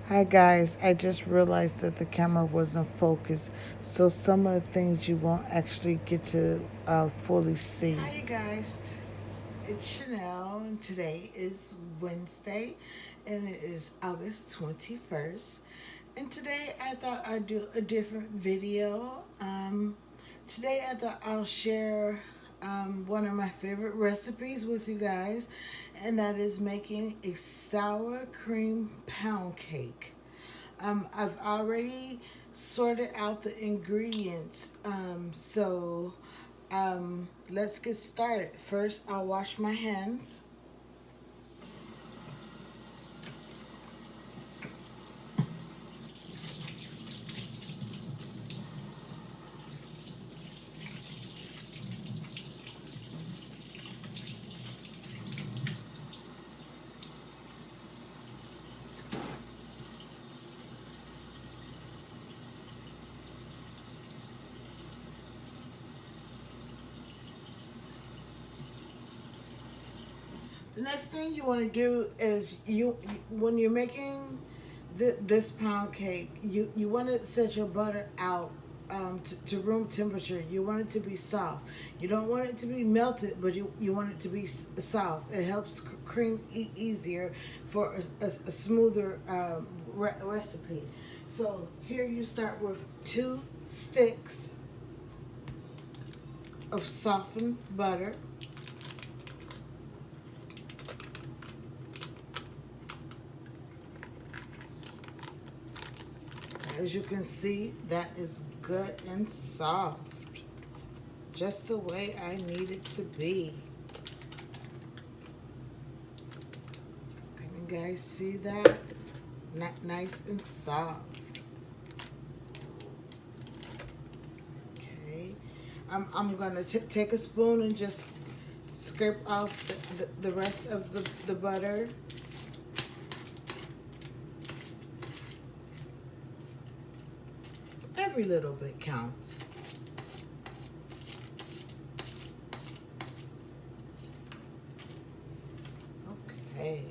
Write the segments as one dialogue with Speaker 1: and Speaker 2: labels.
Speaker 1: Hi guys, I just realized that the camera wasn't focused, so some of the things you won't actually get to fully see. Hi you guys, it's Chanel, and today is Wednesday, and it is August 21st. And today I thought I'd do a different video. Today I thought I'll share one of my favorite recipes with you guys, and that is making a sour cream pound cake. I've already sorted out the ingredients, let's get started. First, I'll wash my hands. The next thing you want to do is when you're making this pound cake, you want to set your butter out to room temperature. You want it to be soft. You don't want it to be melted, but you want it to be soft. It helps cream easier for a smoother recipe. So here you start with 2 sticks of softened butter. As you can see, that is good and soft. Just the way I need it to be. Can you guys see that? Nice and soft. Okay. I'm going to take a spoon and just scrape off the rest of the butter. Every little bit counts. Okay.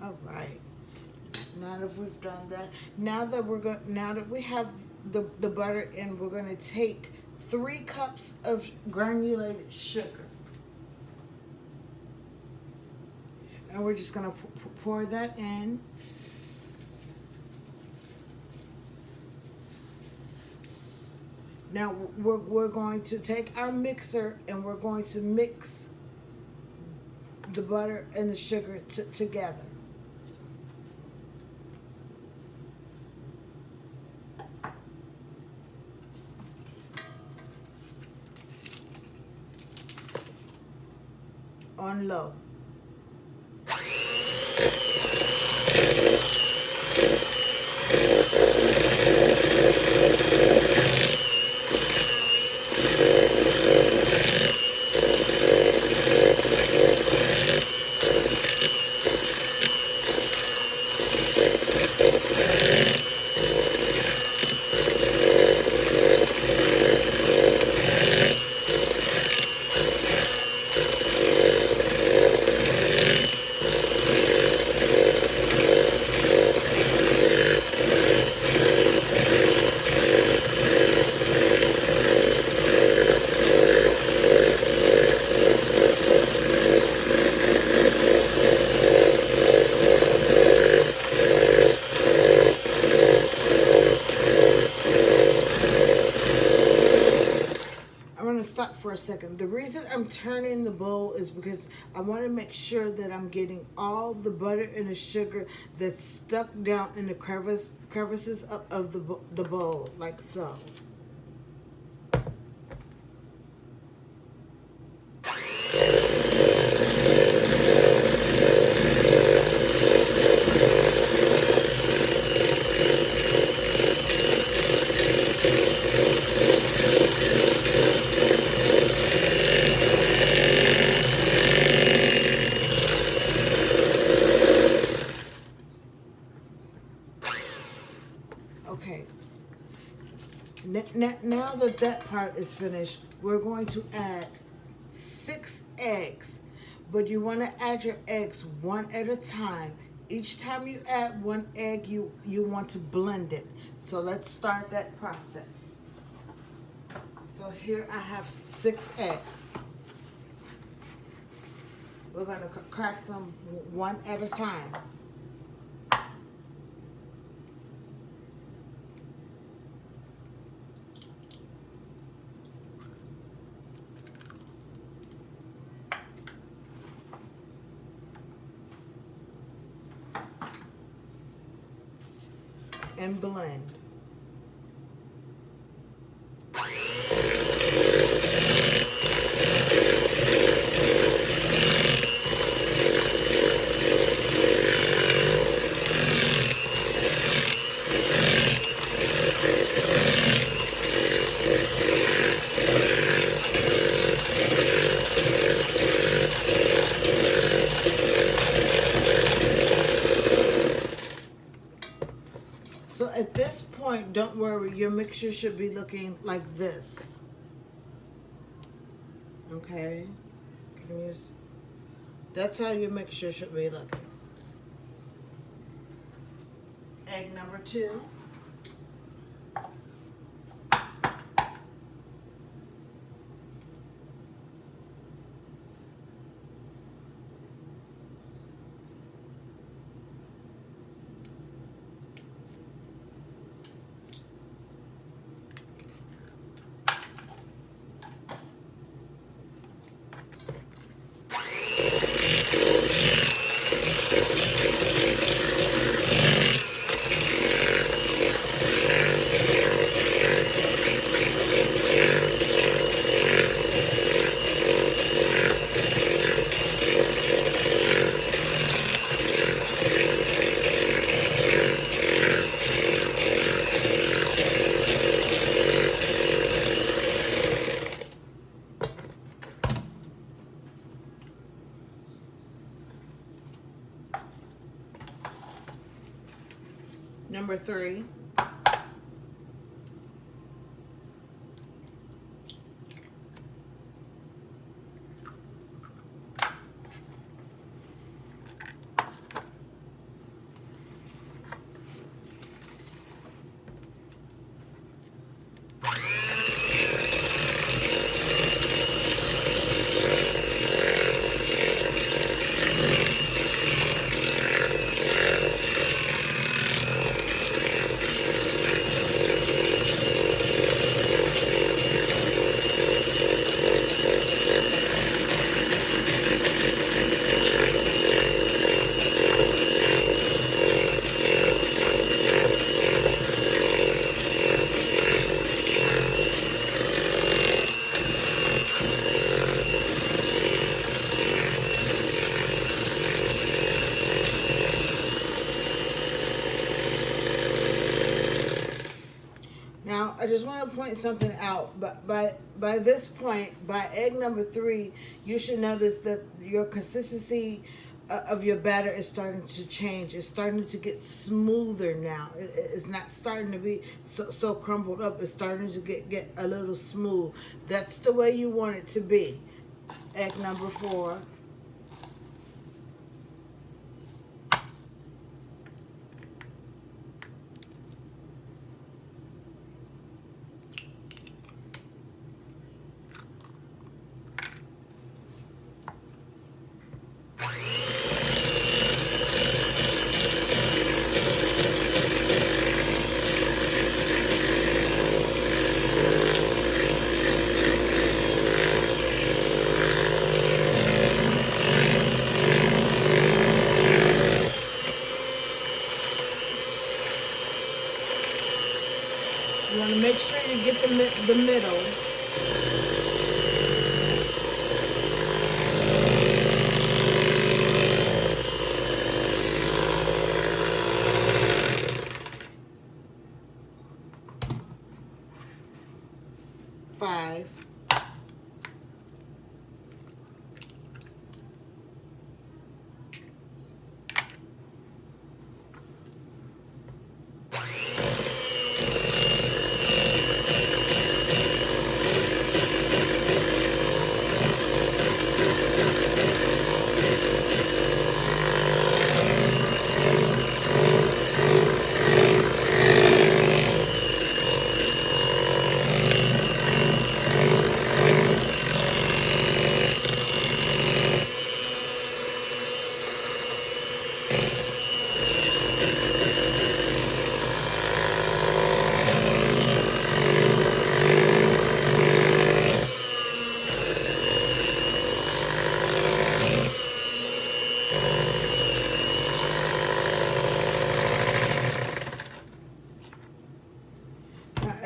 Speaker 1: All right. Now that we've done that, now that we have the butter in, we're going to take 3 cups of granulated sugar. And we're just going to pour that in. Now we're going to take our mixer and we're going to mix the butter and the sugar together. On low. Stop for a second. The reason I'm turning the bowl is because I want to make sure that I'm getting all the butter and the sugar that's stuck down in the crevices of the bowl, like so. Okay. Now that that part is finished, we're going to add 6 eggs. But you want to add your eggs one at a time. Each time you add one egg, you want to blend it. So let's start that process. So here I have 6 eggs. We're going to crack them one at a time. And blend. So at this point, don't worry, your mixture should be looking like this. Okay? That's how your mixture should be looking. Egg number 2. Number 3. Now, I just want to point something out. But by this point, by egg number 3, you should notice that your consistency of your batter is starting to change. It's starting to get smoother now. It's not starting to be so crumbled up. It's starting to get a little smooth. That's the way you want it to be. Egg number 4. You want to make sure you get the middle. 5.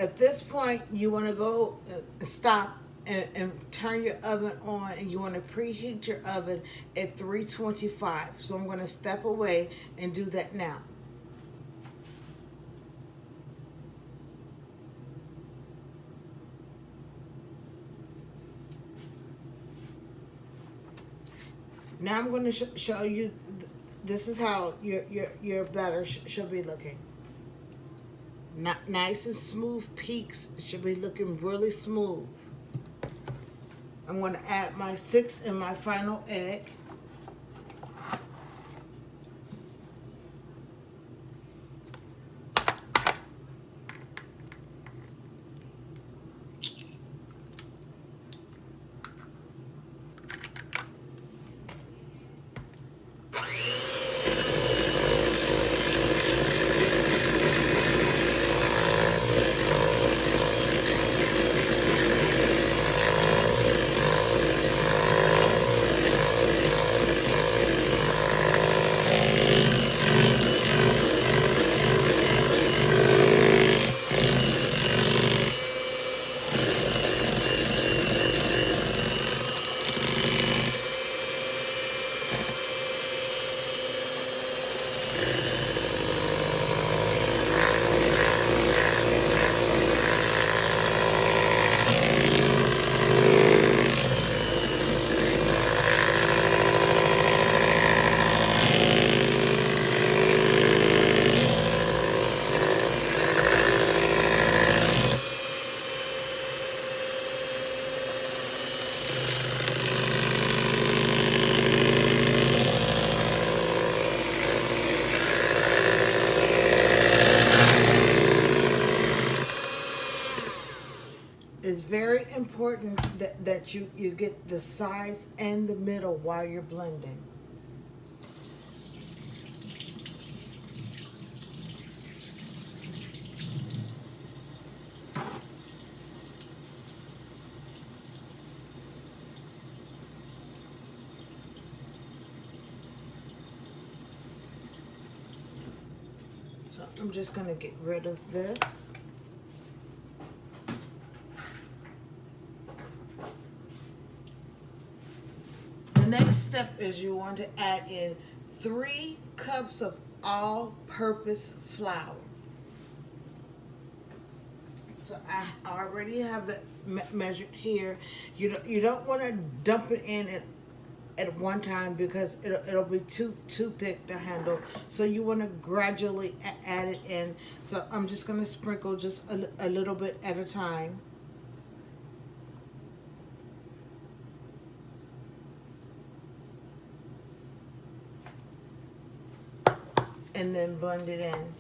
Speaker 1: at this point, you want to go stop and turn your oven on, and you want to preheat your oven at 325. So I'm going to step away and do that now. Now I'm going to show you. This is how your batter should be looking. Not nice and smooth peaks. It should be looking really smooth. I'm going to add my 6th and my final egg. It's very important that you get the sides and the middle while you're blending. So I'm just going to get rid of this. The next step is you want to add in 3 cups of all-purpose flour. So I already have that measured here. You don't want to dump it in at one time because it'll be too thick to handle. So you want to gradually add it in. So I'm just going to sprinkle just a little bit at a time. And then blend it in.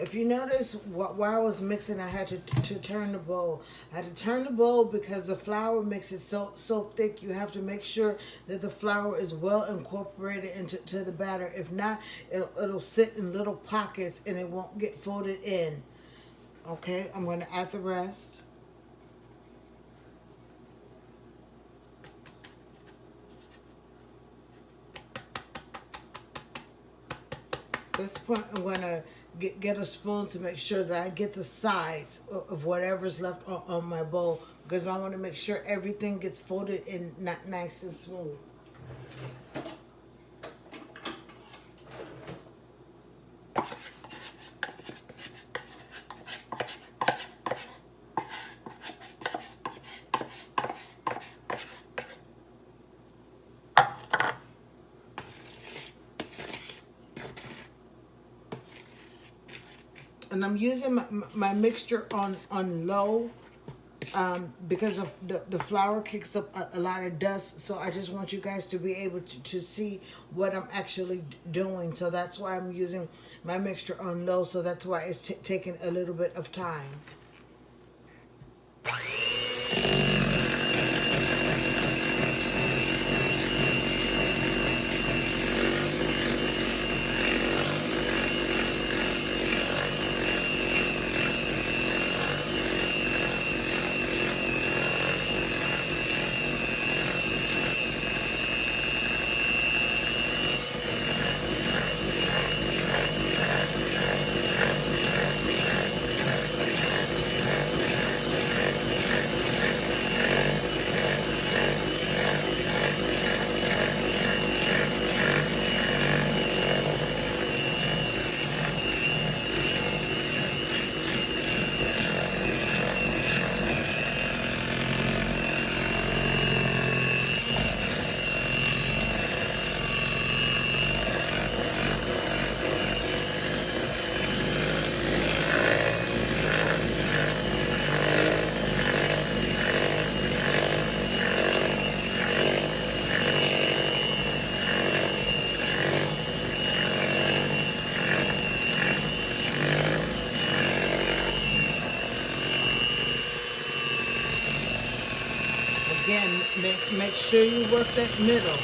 Speaker 1: If you notice, while I was mixing, I had to turn the bowl. I had to turn the bowl because the flour mix is so thick. You have to make sure that the flour is well incorporated into the batter. If not, it'll sit in little pockets and it won't get folded in. Okay, I'm going to add the rest. This point, I'm going to get a spoon to make sure that I get the sides of whatever's left on my bowl, because I want to make sure everything gets folded in nice and smooth. And I'm using my mixture on low because of the flour kicks up a lot of dust. So I just want you guys to be able to see what I'm actually doing. So that's why I'm using my mixture on low. So that's why it's taking a little bit of time. Again, make sure you work that middle.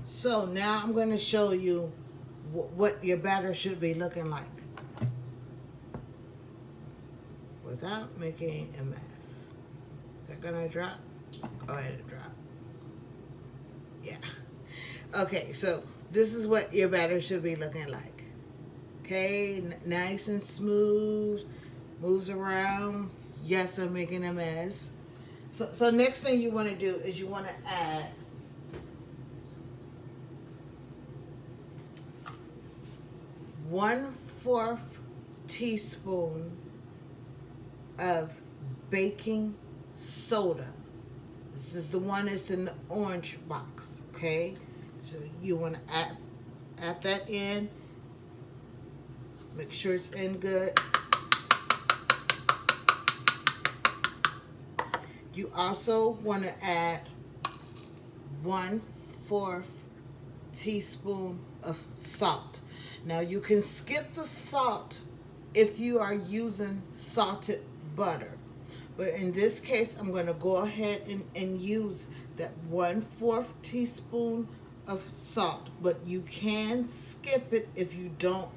Speaker 1: So now I'm going to show you what your batter should be looking like without making a mess. Is that going to drop? Go ahead and drop. Yeah. Okay, so this is what your batter should be looking like. Okay, nice and smooth, moves around. Yes, I'm making a mess. So next thing you want to do is you want to add 1/4 teaspoon of baking soda. This is the one that's in the orange box, okay? So you want to add that in. Make sure it's in good. You also want to add 1/4 teaspoon of salt. Now you can skip the salt if you are using salted butter. But in this case, I'm going to go ahead and use that 1/4 teaspoon of salt. But you can skip it if you don't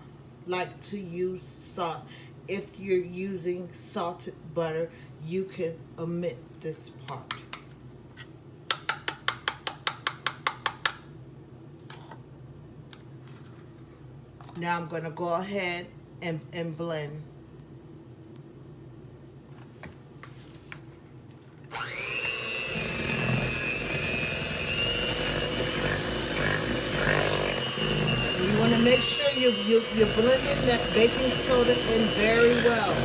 Speaker 1: like to use salt. If you're using salted butter, you can omit this part. Now I'm going to go ahead and blend. You want to make sure you're blending that baking soda in very well.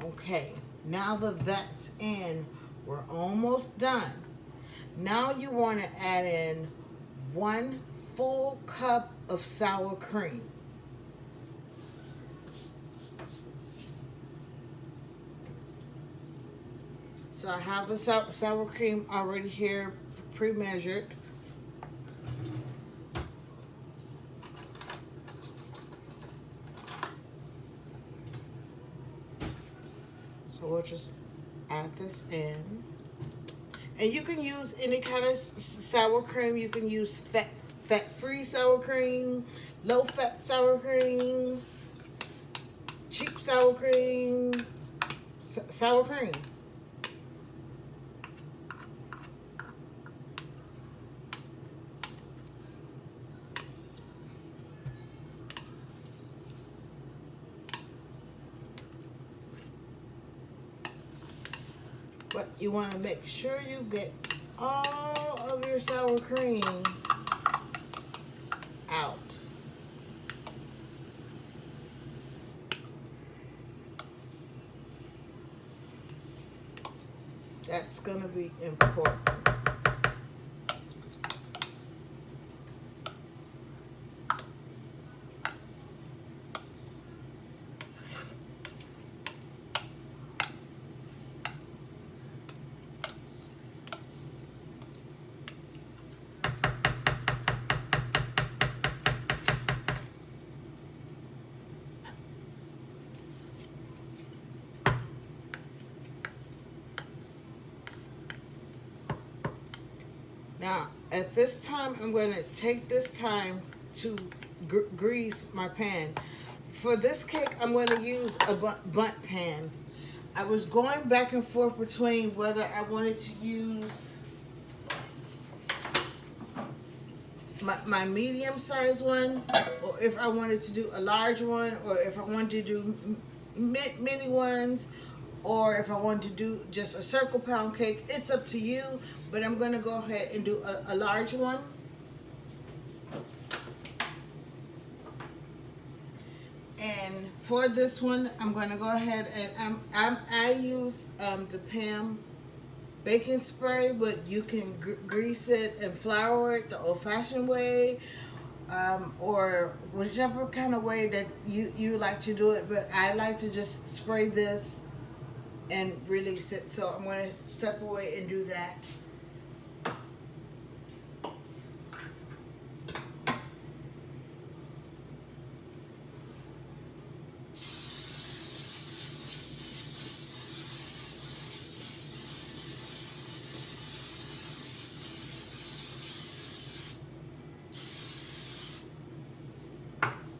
Speaker 1: Okay, now that that's in, we're almost done. Now you want to add in 1 full cup of sour cream. So I have the sour cream already here pre-measured. So we'll just add this in. And you can use any kind of sour cream. You can use fat-free sour cream, low-fat sour cream, cheap sour cream, sour cream. But you want to make sure you get all of your sour cream out. That's going to be important. Now, at this time, I'm going to take this time to grease my pan. For this cake, I'm going to use a bundt pan. I was going back and forth between whether I wanted to use my medium-sized one, or if I wanted to do a large one, or if I wanted to do mini ones, or if I wanted to do just a circle pound cake. It's up to you, but I'm going to go ahead and do a large one. And for this one, I'm going to go ahead and I use the Pam baking spray, but you can grease it and flour it the old-fashioned way, or whichever kind of way that you like to do it. But I like to just spray this and release it. So I'm going to step away and do that.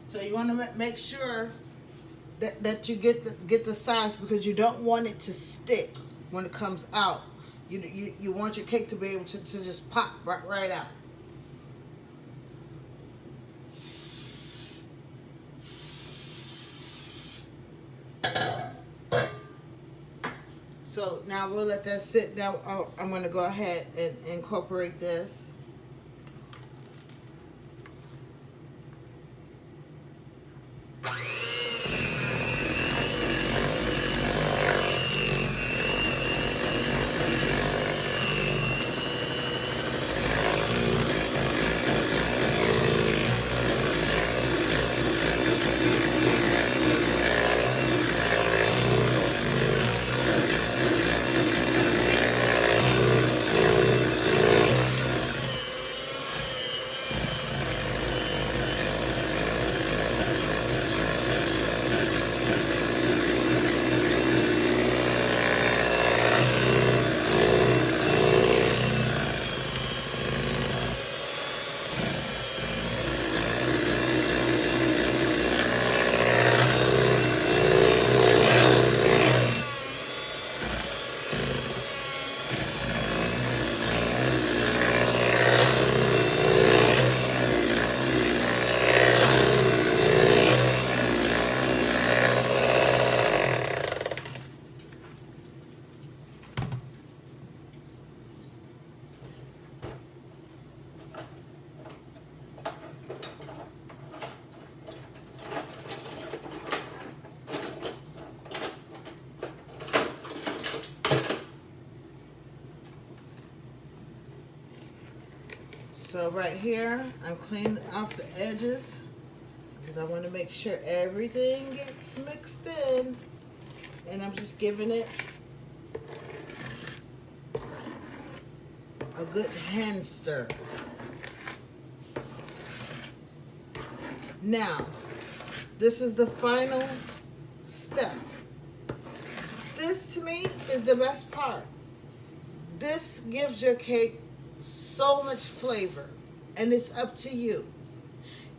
Speaker 1: So you want to make sure that you get the size, because you don't want it to stick when it comes out. You want your cake to be able to just pop right out. So now we'll let that sit. Now I'm going to go ahead and incorporate this. So right here, I'm cleaning off the edges because I want to make sure everything gets mixed in. And I'm just giving it a good hand stir. Now, this is the final step. This to me is the best part. This gives your cake so much flavor, and it's up to you.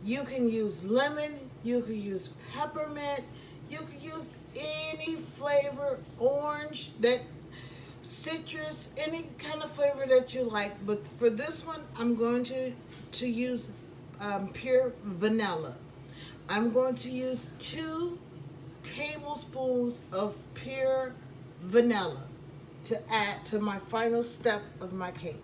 Speaker 1: You can use lemon, you can use peppermint, you can use any flavor, orange, that citrus, any kind of flavor that you like. But for this one, I'm going to use pure vanilla. I'm going to use 2 tablespoons of pure vanilla to add to my final step of my cake.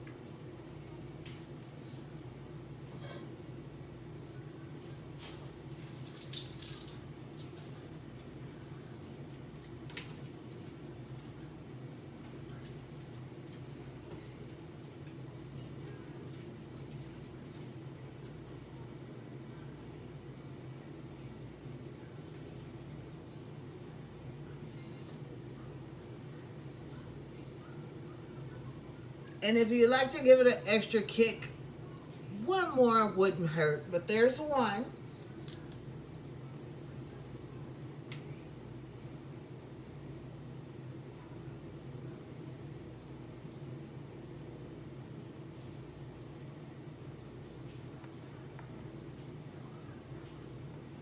Speaker 1: And if you like to give it an extra kick, one more wouldn't hurt, but there's one.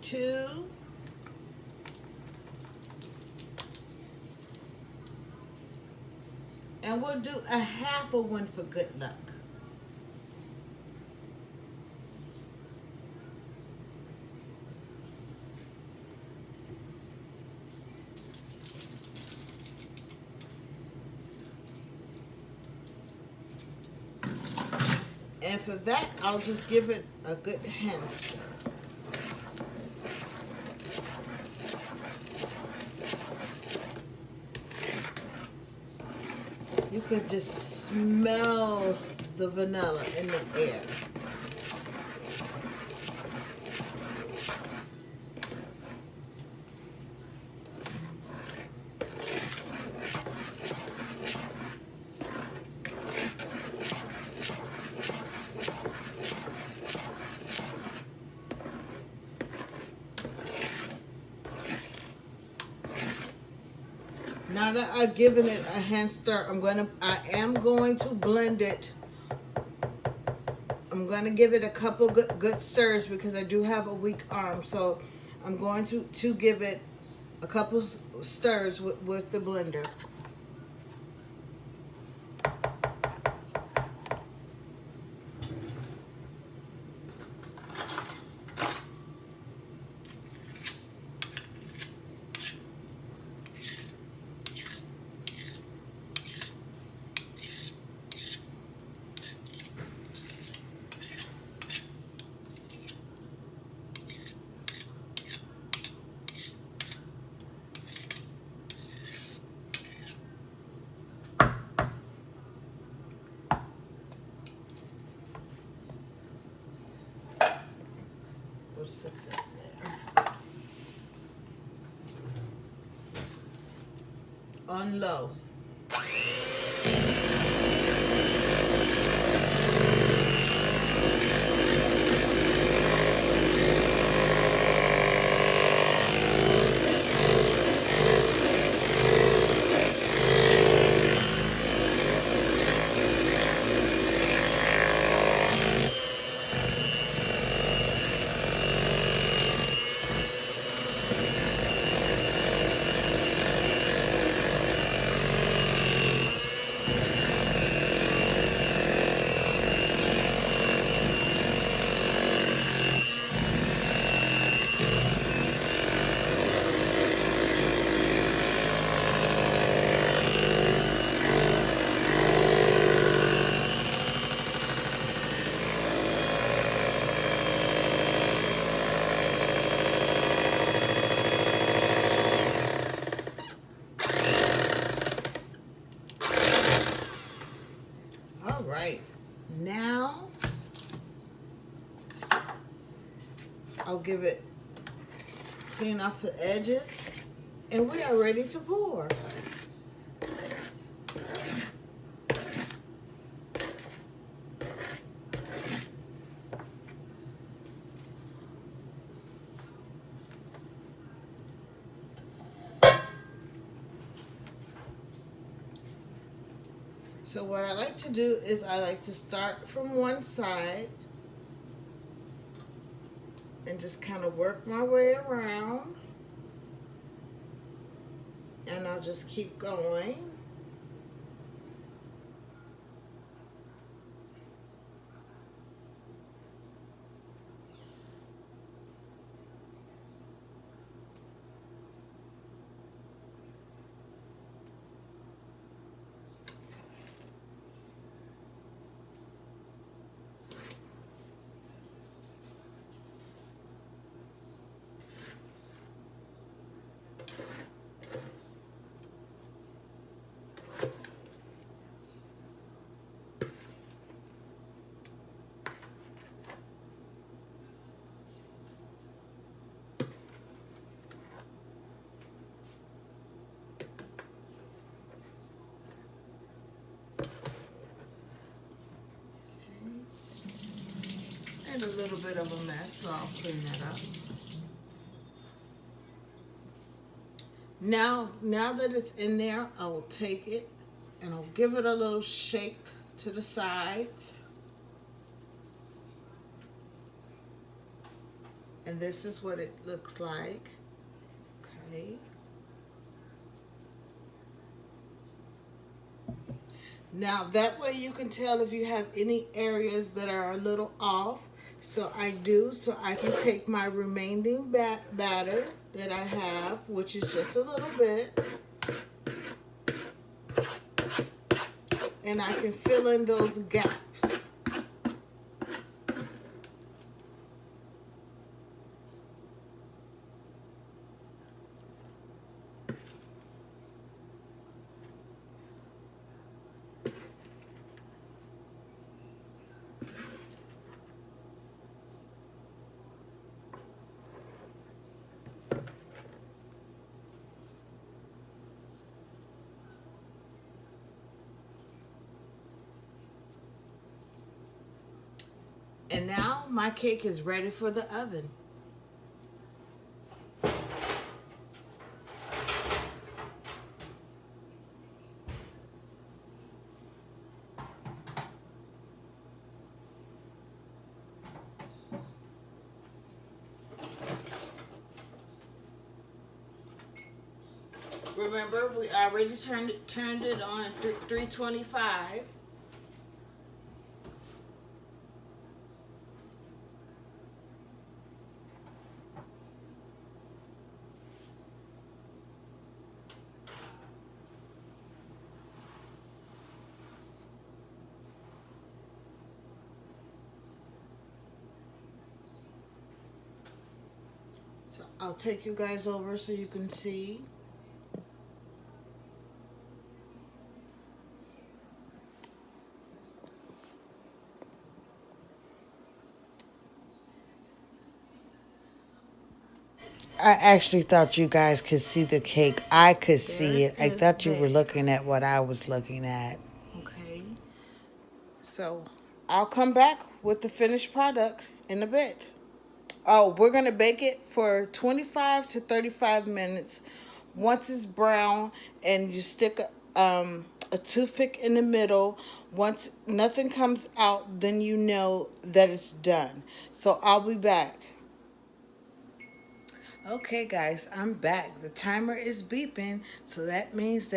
Speaker 1: Two. And we'll do a half of one for good luck. And for that, I'll just give it a good hand stir. could just smell the vanilla in the air. Now that I've given it a hand stir, I am going to blend it. I'm going to give it a couple good stirs because I do have a weak arm. So I'm going to give it a couple stirs with the blender. We'll set that there. On low. All right, now I'll give it, clean off the edges, and we are ready to pour. So what I like to do is I like to start from one side and just kind of work my way around, and I'll just keep going. And a little bit of a mess, so I'll clean that up. Now that it's in there, I will take it and I'll give it a little shake to the sides. And this is what it looks like. Okay. Now that way you can tell if you have any areas that are a little off. So I do, so I can take my remaining batter that I have, which is just a little bit, and I can fill in those gaps. And now my cake is ready for the oven. Remember, we already turned it on at 325. So I'll take you guys over so you can see. I actually thought you guys could see the cake. I could see it. I thought you were looking at what I was looking at. Okay. So I'll come back with the finished product in a bit. Oh, we're going to bake it for 25 to 35 minutes. Once it's brown and you stick a toothpick in the middle, once nothing comes out, then you know that it's done. So I'll be back. Okay, guys, I'm back. The timer is beeping, so that means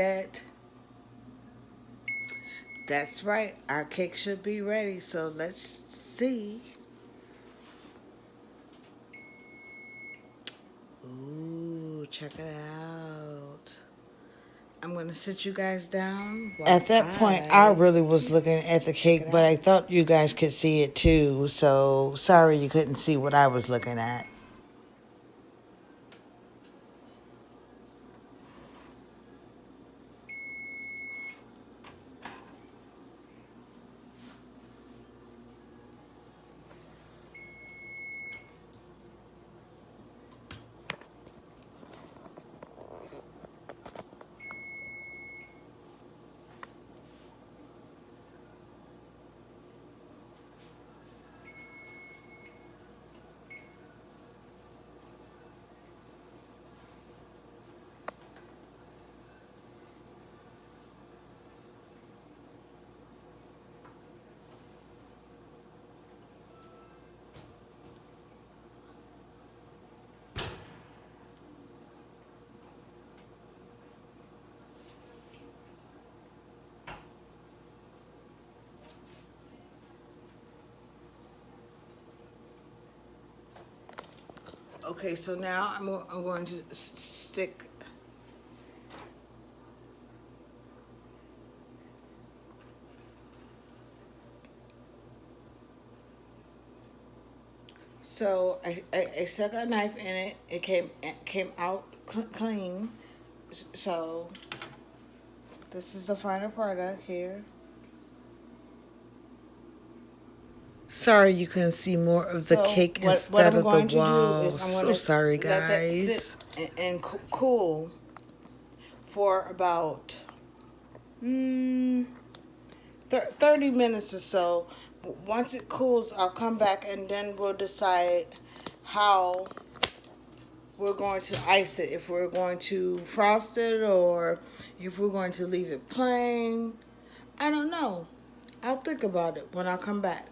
Speaker 1: that's right. Our cake should be ready. So let's see. Ooh, check it out. I'm going to sit you guys down. At that point, I really was looking at the cake, but I thought you guys could see it too. So sorry you couldn't see what I was looking at. Okay, so now I'm going to stick. So I stuck a knife in it. It came out clean. So this is the final product here. Sorry you couldn't see more of the cake instead of the wall. So sorry, guys. Let that sit and cool for about 30 minutes or so. Once it cools, I'll come back and then we'll decide how we're going to ice it. If we're going to frost it or if we're going to leave it plain. I don't know. I'll think about it when I come back.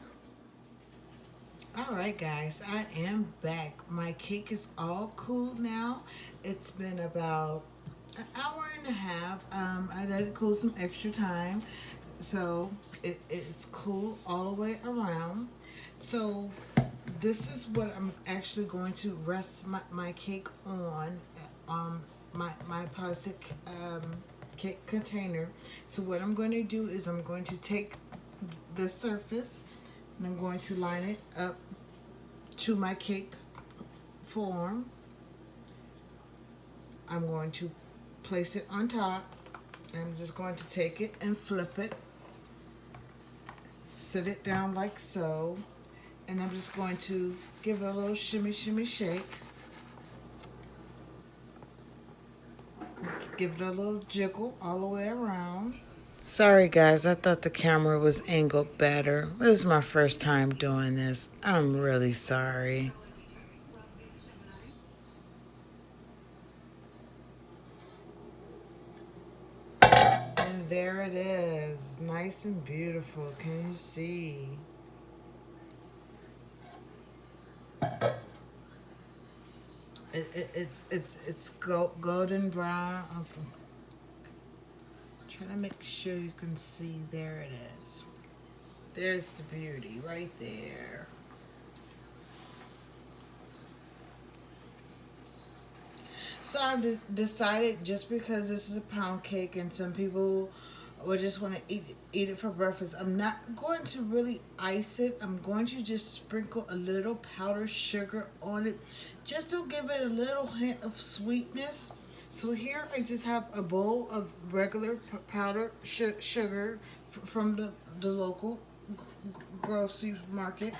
Speaker 1: All right, guys, I am back. My cake is all cool now. It's been about an hour and a half. I let it cool some extra time. So it's cool all the way around. So this is what I'm actually going to rest my cake on. My plastic cake container. So what I'm going to do is I'm going to take the surface and I'm going to line it up to my cake form. I'm going to place it on top. I'm just going to take it and flip it set it down like so. And I'm just going to give it a little shimmy, shimmy, shake. Give it a little jiggle all the way around. Sorry guys, I thought the camera was angled better. This is my first time doing this. I'm really sorry. And there it is. Nice and beautiful. Can you see? It's golden brown. Try to make sure you can see. There it is. There's the beauty right there. So I've decided, just because this is a pound cake and some people will just want to eat it for breakfast, I'm not going to really ice it. I'm going to just sprinkle a little powdered sugar on it, just to give it a little hint of sweetness. So here I just have a bowl of regular powdered sugar from the local grocery market,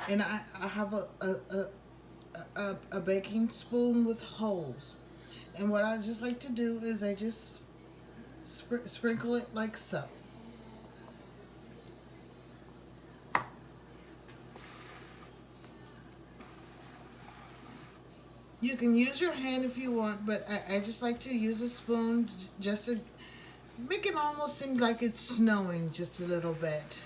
Speaker 1: and I have a baking spoon with holes. And what I just like to do is I just sprinkle it like so. You can use your hand if you want, but I just like to use a spoon just to make it almost seem like it's snowing just a little bit.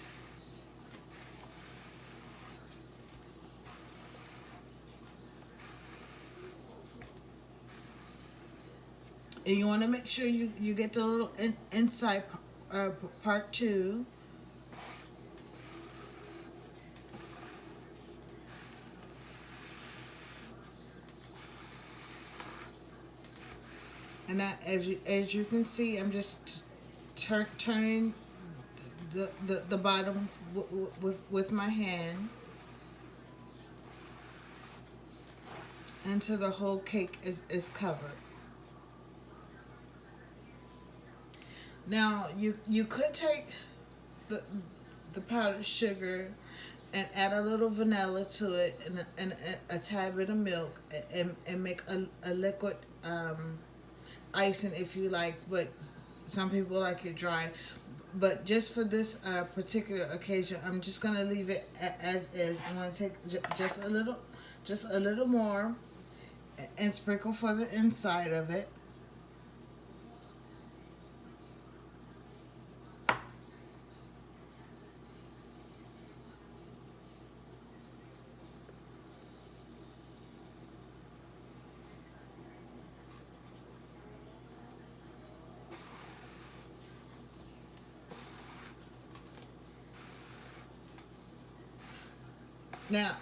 Speaker 1: And you want to make sure you get the little inside part too. And as you can see, I'm just turning the bottom with my hand until the whole cake is covered. Now you could take the powdered sugar and add a little vanilla to it, and a tad bit of milk, and make a liquid icing if you like, but some people like it dry. But just for this particular occasion, I'm just gonna leave it as is. I'm gonna take just a little more, and sprinkle for the inside of it.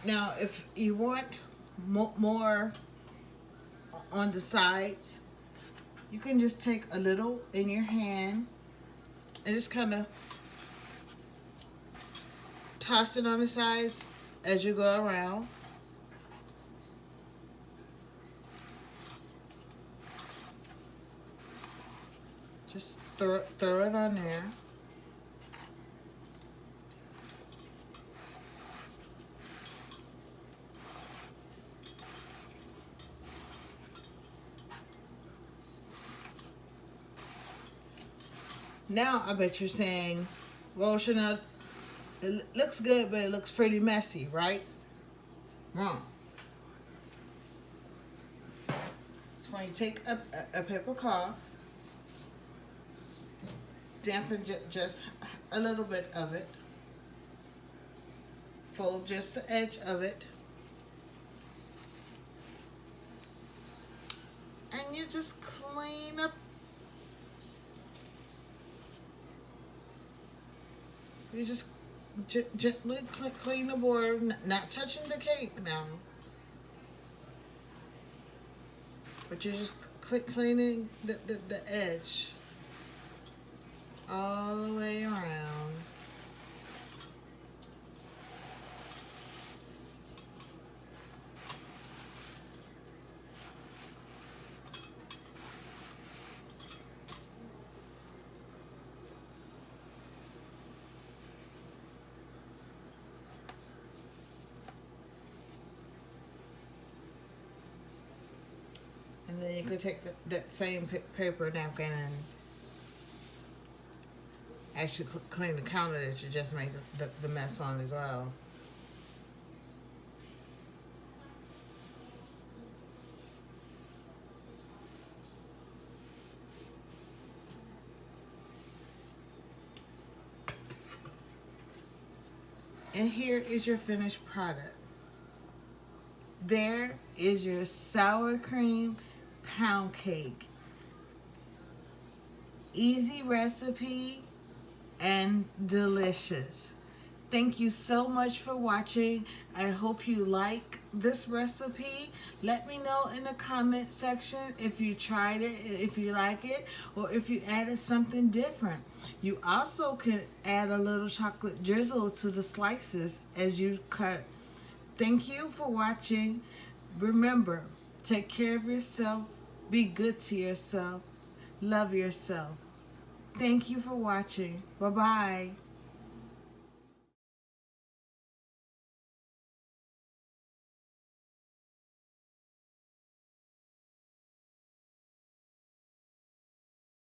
Speaker 1: Now, if you want more on the sides, you can just take a little in your hand and just kind of toss it on the sides as you go around. Just throw it on there. Now I bet you're saying, well, Chanel, it looks good, but it looks pretty messy, right? Wrong. So when you take a paper cloth, dampen just a little bit of it, fold just the edge of it, and you just clean up. You just gently clean the border, not touching the cake now, but you're just cleaning the edge all the way around. you could take that same paper napkin and actually clean the counter that you just made the mess on as well. And here is your finished product. There is your sour cream pound cake. Easy recipe and delicious. Thank you so much for watching. I hope you like this recipe. Let me know in the comment section if you tried it, if you like it, or if you added something different. You also can add a little chocolate drizzle to the slices as you cut. Thank you for watching. Remember, take care of yourself. Be good to yourself. Love yourself. Thank you for watching. Bye-bye.